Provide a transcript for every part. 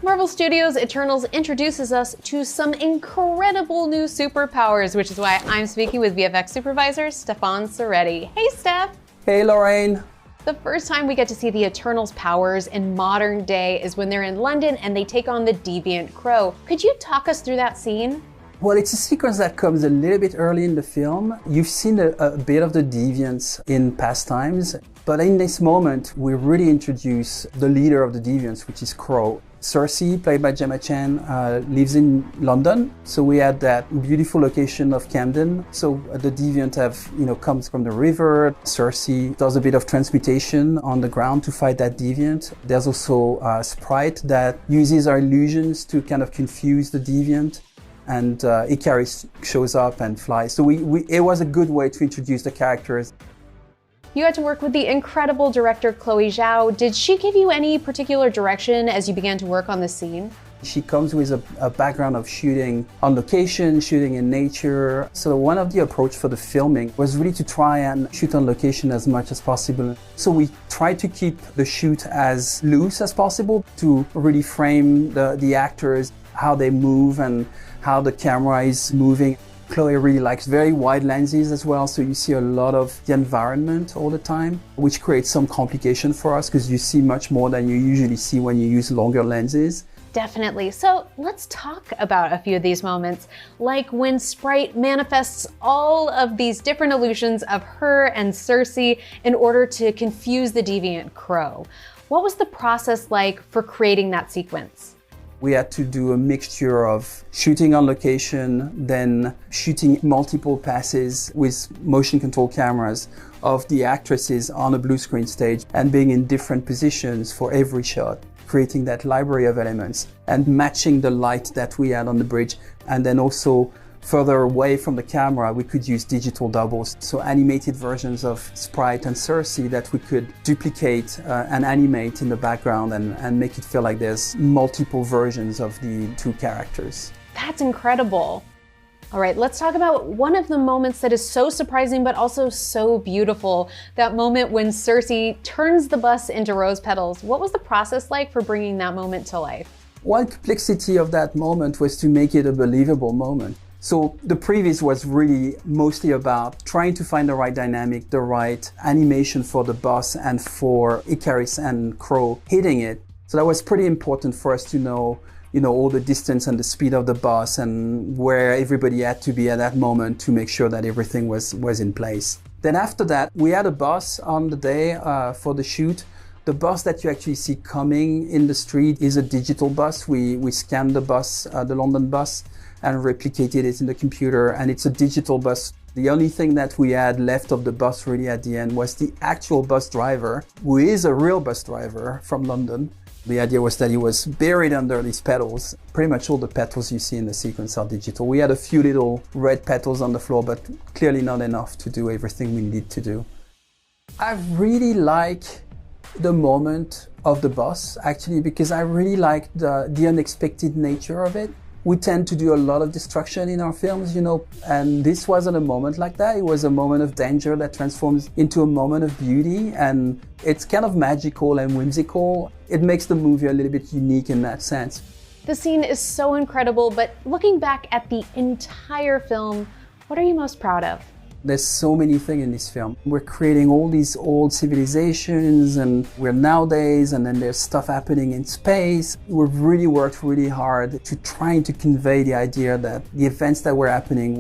Marvel Studios' Eternals introduces us to some incredible new superpowers, which is why I'm speaking with VFX supervisor Stefan Soretti. Hey, Steph. Hey, Lorraine. The first time we get to see the Eternals' powers in modern day is when they're in London and they take on the Deviant Crow. Could you talk us through that scene? Well, it's a sequence that comes a little bit early in the film. You've seen a bit of the Deviants in past times, but in this moment, we really introduce the leader of the Deviants, which is Crow. Cersei, played by Gemma Chan, lives in London. So we had that beautiful location of Camden. So the Deviant comes from the river. Cersei does a bit of transmutation on the ground to fight that Deviant. There's also a sprite that uses our illusions to kind of confuse the Deviant. And Icarus shows up and flies. So it was a good way to introduce the characters. You had to work with the incredible director Chloe Zhao. Did she give you any particular direction as you began to work on this scene? She comes with a background of shooting on location, shooting in nature. So one of the approach for the filming was really to try and shoot on location as much as possible. So we tried to keep the shoot as loose as possible to really frame the actors, how they move and how the camera is moving. Chloe really likes very wide lenses as well, so you see a lot of the environment all the time, which creates some complication for us because you see much more than you usually see when you use longer lenses. Definitely. So let's talk about a few of these moments, like when Sprite manifests all of these different illusions of her and Cersei in order to confuse the Deviant Crow. What was the process like for creating that sequence? We had to do a mixture of shooting on location, then shooting multiple passes with motion control cameras of the actresses on a blue screen stage and being in different positions for every shot, creating that library of elements and matching the light that we had on the bridge. And then also further away from the camera, we could use digital doubles, so animated versions of Sprite and Cersei that we could duplicate and animate in the background and make it feel like there's multiple versions of the two characters. That's incredible. All right, let's talk about one of the moments that is so surprising but also so beautiful. That moment when Cersei turns the bus into rose petals. What was the process like for bringing that moment to life? One complexity of that moment was to make it a believable moment. So the previous was really mostly about trying to find the right dynamic, the right animation for the bus and for Icarus and Crow hitting it. So that was pretty important for us to know, all the distance and the speed of the bus and where everybody had to be at that moment to make sure that everything was in place. Then after that, we had a bus on the day for the shoot. The bus that you actually see coming in the street is a digital bus. We scanned the bus, the London bus, and replicated it in the computer, and it's a digital bus. The only thing that we had left of the bus really at the end was the actual bus driver, who is a real bus driver from London. The idea was that he was buried under these petals. Pretty much all the petals you see in the sequence are digital. We had a few little red petals on the floor, but clearly not enough to do everything we needed to do. I really like the moment of the bus, actually, because I really like the unexpected nature of it. We tend to do a lot of destruction in our films, and this wasn't a moment like that. It was a moment of danger that transforms into a moment of beauty, and it's kind of magical and whimsical. It makes the movie a little bit unique in that sense. The scene is so incredible, but looking back at the entire film, what are you most proud of? There's so many things in this film. We're creating all these old civilizations and we're nowadays, and then there's stuff happening in space. We've really worked really hard to trying to convey the idea that the events that were happening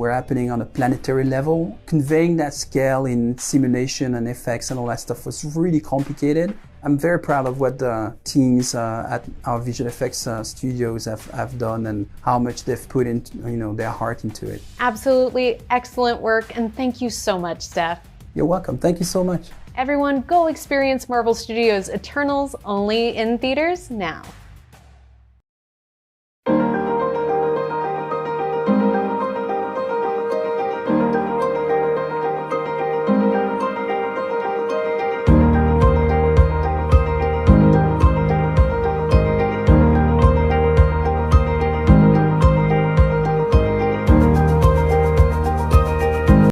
on a planetary level. Conveying that scale in simulation and effects and all that stuff was really complicated. I'm very proud of what the teams at our visual effects studios have done and how much they've put into, their heart into it. Absolutely excellent work, and thank you so much, Steph. You're welcome. Thank you so much. Everyone, go experience Marvel Studios' Eternals only in theaters now.